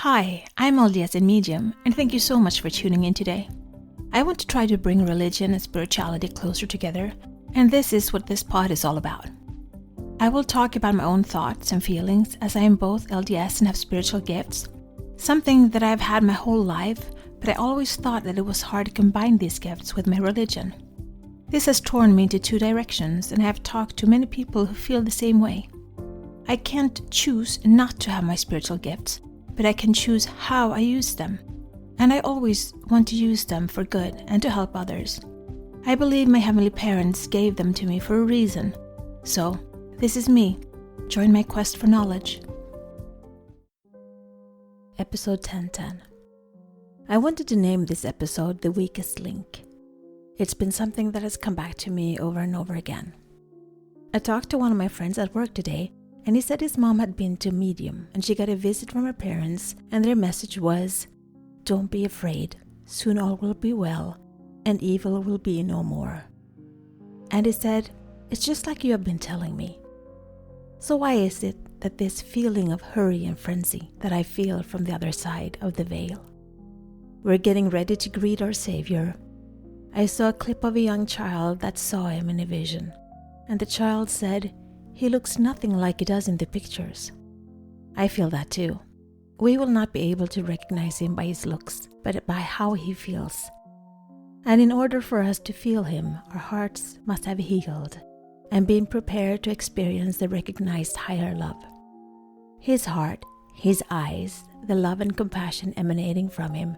Hi, I'm LDS in Medium, and thank you so much for tuning in today. I want to try to bring religion and spirituality closer together, and this is what this pod is all about. I will talk about my own thoughts and feelings as I am both LDS and have spiritual gifts, something that I've had my whole life, but I always thought that it was hard to combine these gifts with my religion. This has torn me into two directions, and I have talked to many people who feel the same way. I can't choose not to have my spiritual gifts, but I can choose how I use them. And I always want to use them for good and to help others. I believe my heavenly parents gave them to me for a reason. So, this is me. Join my quest for knowledge. Episode 1010. I wanted to name this episode The Weakest Link. It's been something that has come back to me over and over again. I talked to one of my friends at work today, and he said his mom had been to Medium and she got a visit from her parents, and their message was, "Don't be afraid, soon all will be well, and evil will be no more." And he said, "It's just like you have been telling me." So why is it that this feeling of hurry and frenzy that I feel from the other side of the veil? We're getting ready to greet our Savior. I saw a clip of a young child that saw him in a vision, and the child said, "He looks nothing like he does in the pictures." I feel that too. We will not be able to recognize him by his looks, but by how he feels. And in order for us to feel him, our hearts must have healed and been prepared to experience the recognized higher love. His heart, his eyes, the love and compassion emanating from him.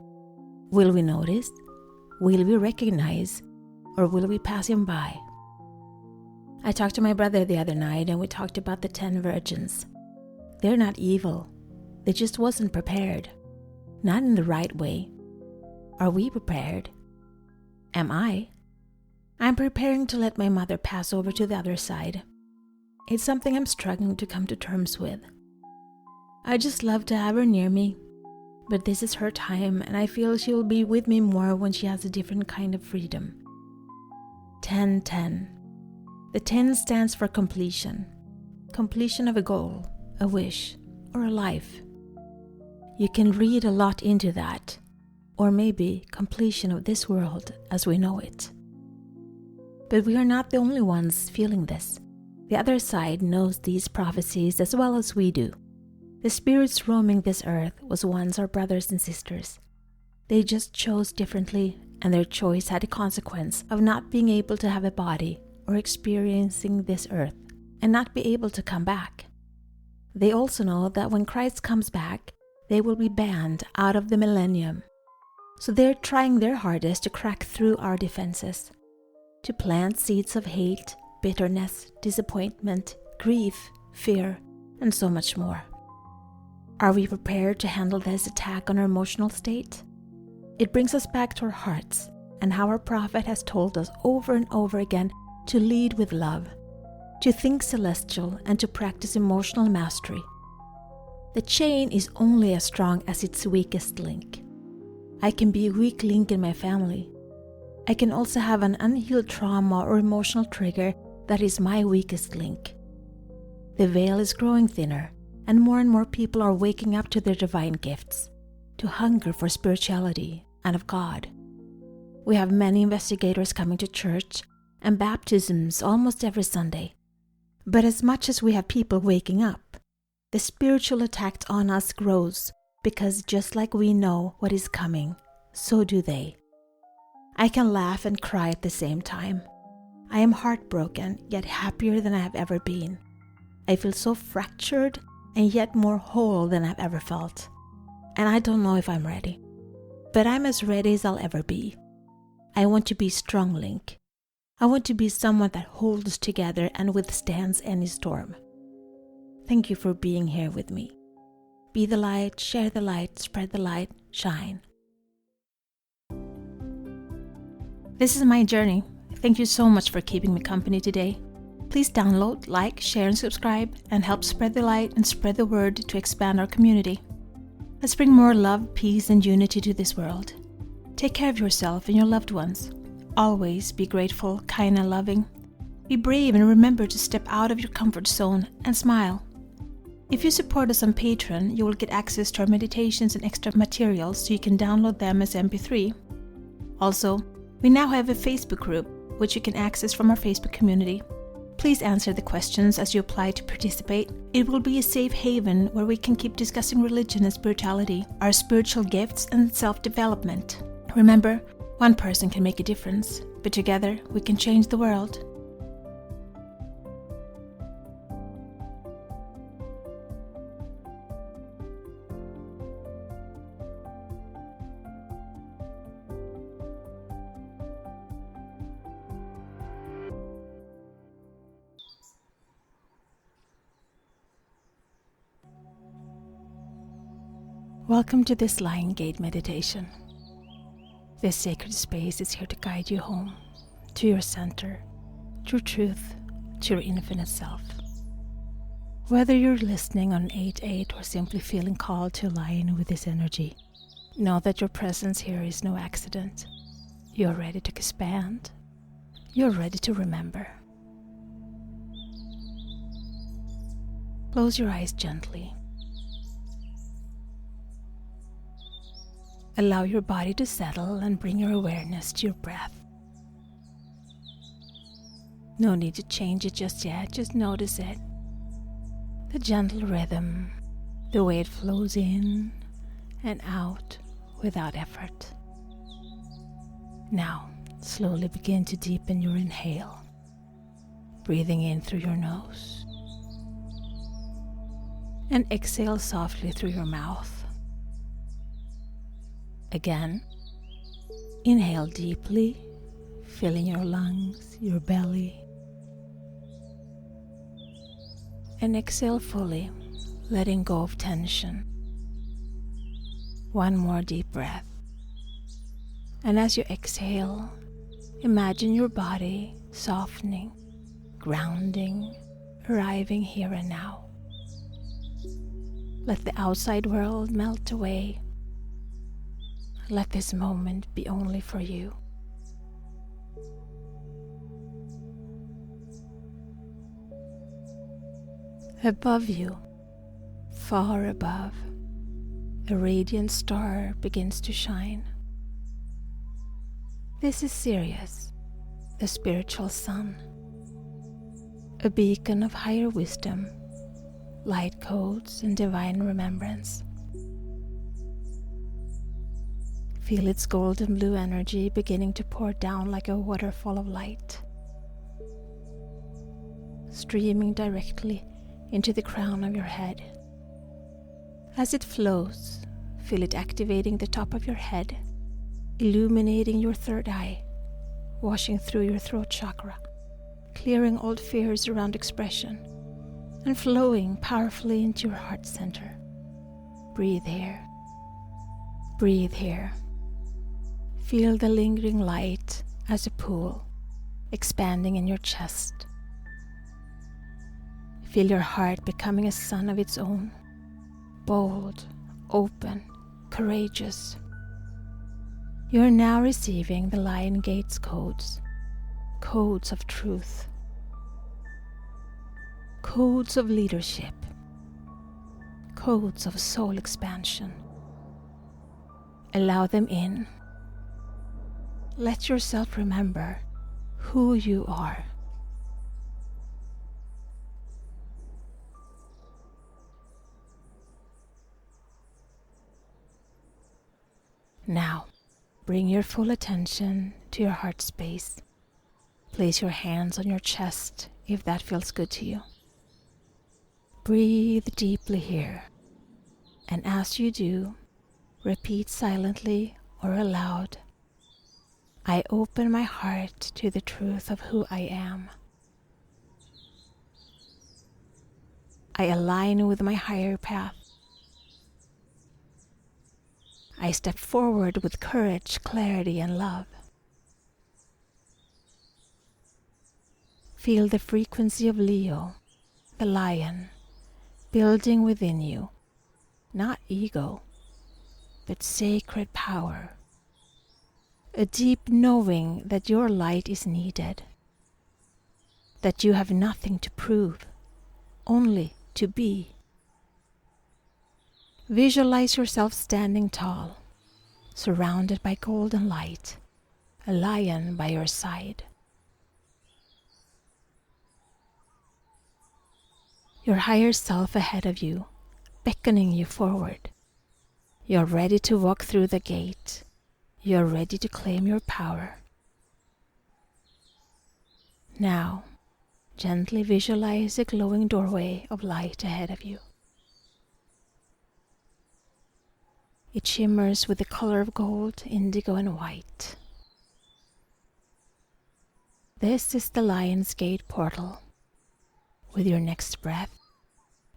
Will we notice? Will we recognize? Or will we pass him by? I talked to my brother the other night, and we talked about the 10 virgins. They're not evil. They just wasn't prepared. Not in the right way. Are we prepared? Am I? I'm preparing to let my mother pass over to the other side. It's something I'm struggling to come to terms with. I just love to have her near me, but this is her time, and I feel she will be with me more when she has a different kind of freedom. 10-10. The 10 stands for completion. Completion of a goal, a wish, or a life. You can read a lot into that, or maybe completion of this world as we know it. But we are not the only ones feeling this. The other side knows these prophecies as well as we do. The spirits roaming this earth was once our brothers and sisters. They just chose differently, and their choice had a consequence of not being able to have a body or experiencing this earth and not be able to come back. They also know that when Christ comes back, they will be banned out of the millennium. So they're trying their hardest to crack through our defenses, to plant seeds of hate, bitterness, disappointment, grief, fear, and so much more. Are we prepared to handle this attack on our emotional state? It brings us back to our hearts and how our prophet has told us over and over again to lead with love, to think celestial, and to practice emotional mastery. The chain is only as strong as its weakest link. I can be a weak link in my family. I can also have an unhealed trauma or emotional trigger that is my weakest link. The veil is growing thinner, and more people are waking up to their divine gifts, to hunger for spirituality and of God. We have many investigators coming to church and baptisms almost every Sunday. But as much as we have people waking up, the spiritual attack on us grows, because just like we know what is coming, so do they. I can laugh and cry at the same time. I am heartbroken, yet happier than I have ever been. I feel so fractured and yet more whole than I've ever felt. And I don't know if I'm ready. But I'm as ready as I'll ever be. I want to be strong link. I want to be someone that holds together and withstands any storm. Thank you for being here with me. Be the light, share the light, spread the light, shine. This is my journey. Thank you so much for keeping me company today. Please download, like, share, and subscribe, and help spread the light and spread the word to expand our community. Let's bring more love, peace, and unity to this world. Take care of yourself and your loved ones. Always be grateful, kind, and loving. Be brave and remember to step out of your comfort zone and smile. If you support us on Patreon, you will get access to our meditations and extra materials so you can download them as MP3. Also, we now have a Facebook group, which you can access from our Facebook community. Please answer the questions as you apply to participate. It will be a safe haven where we can keep discussing religion and spirituality, our spiritual gifts and self-development. Remember, one person can make a difference, but together we can change the world. Welcome to this Lion Gate meditation. This sacred space is here to guide you home, to your center, to your truth, to your infinite self. Whether you're listening on 8/8 or simply feeling called to align with this energy, know that your presence here is no accident. You're ready to expand. You're ready to remember. Close your eyes gently. Allow your body to settle and bring your awareness to your breath. No need to change it just yet, just notice it. The gentle rhythm, the way it flows in and out without effort. Now, slowly begin to deepen your inhale, breathing in through your nose. And exhale softly through your mouth. Again, inhale deeply, filling your lungs, your belly. And exhale fully, letting go of tension. One more deep breath. And as you exhale, imagine your body softening, grounding, arriving here and now. Let the outside world melt away. Let this moment be only for you. Above you, far above, a radiant star begins to shine. This is Sirius, the spiritual sun, a beacon of higher wisdom, light codes, and divine remembrance. Feel its golden blue energy beginning to pour down like a waterfall of light, streaming directly into the crown of your head. As it flows, feel it activating the top of your head, illuminating your third eye, washing through your throat chakra, clearing old fears around expression, and flowing powerfully into your heart center. Breathe here. Breathe here. Feel the lingering light as a pool, expanding in your chest. Feel your heart becoming a sun of its own, bold, open, courageous. You are now receiving the Lion Gate's codes, codes of truth, codes of leadership, codes of soul expansion. Allow them in. Let yourself remember who you are. Now, bring your full attention to your heart space. Place your hands on your chest if that feels good to you. Breathe deeply here, and as you do, repeat silently or aloud, I open my heart to the truth of who I am. I align with my higher path. I step forward with courage, clarity, and love. Feel the frequency of Leo, the lion, building within you, not ego, but sacred power. A deep knowing that your light is needed, that you have nothing to prove, only to be. Visualize yourself standing tall, surrounded by golden light, a lion by your side. Your higher self ahead of you, beckoning you forward. You're ready to walk through the gate. You're ready to claim your power. Now, gently visualize a glowing doorway of light ahead of you. It shimmers with the color of gold, indigo, and white. This is the Lion's Gate portal. With your next breath,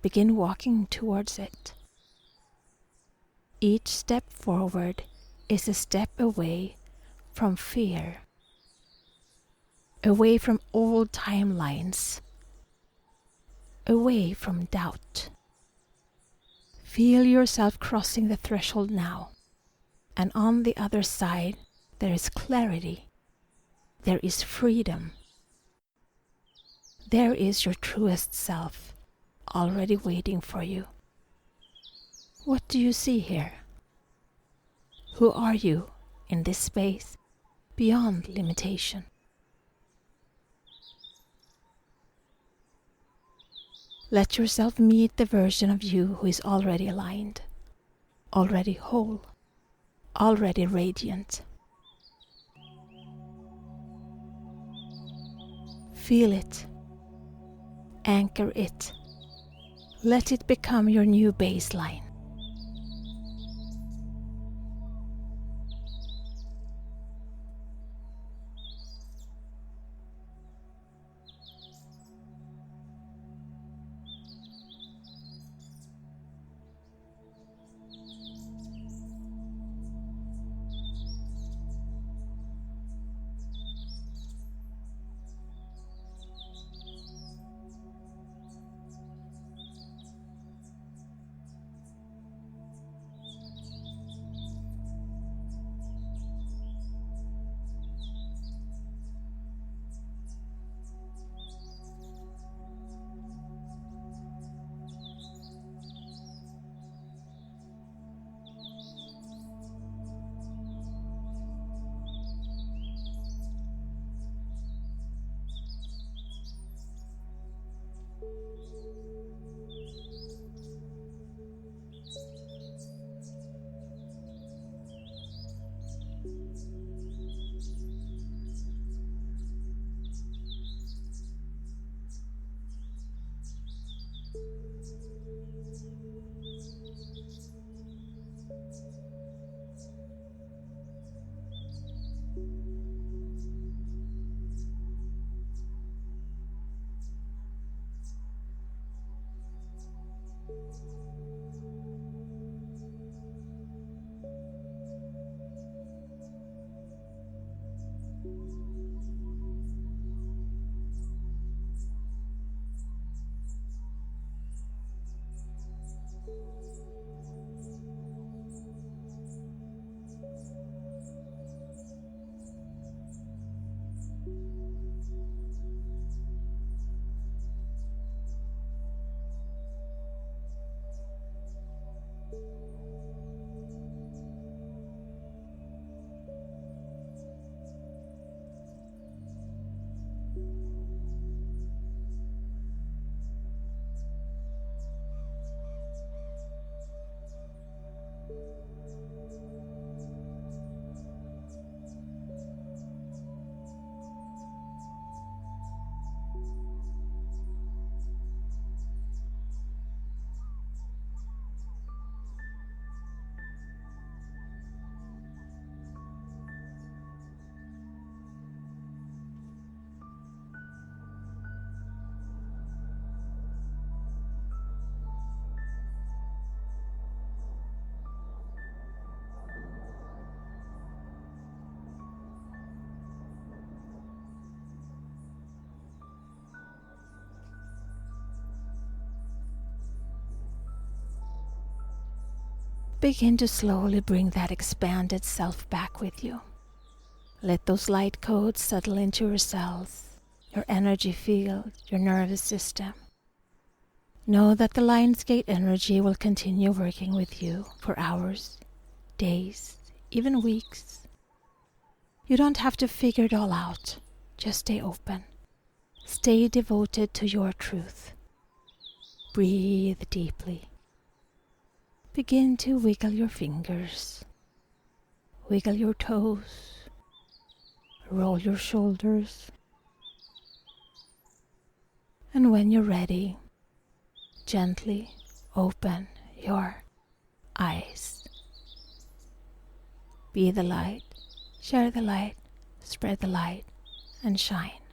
begin walking towards it. Each step forward is a step away from fear, away from old timelines, away from doubt. Feel yourself crossing the threshold now, and on the other side there is clarity, there is freedom. There is your truest self, already waiting for you. What do you see here? Who are you in this space beyond limitation? Let yourself meet the version of you who is already aligned, already whole, already radiant. Feel it. Anchor it. Let it become your new baseline. Begin to slowly bring that expanded self back with you. Let those light codes settle into your cells, your energy field, your nervous system. Know that the Lionsgate energy will continue working with you for hours, days, even weeks. You don't have to figure it all out. Just stay open. Stay devoted to your truth. Breathe deeply. Begin to wiggle your fingers. Wiggle your toes. Roll your shoulders. And when you're ready, gently open your eyes. Be the light, share the light, spread the light, and shine.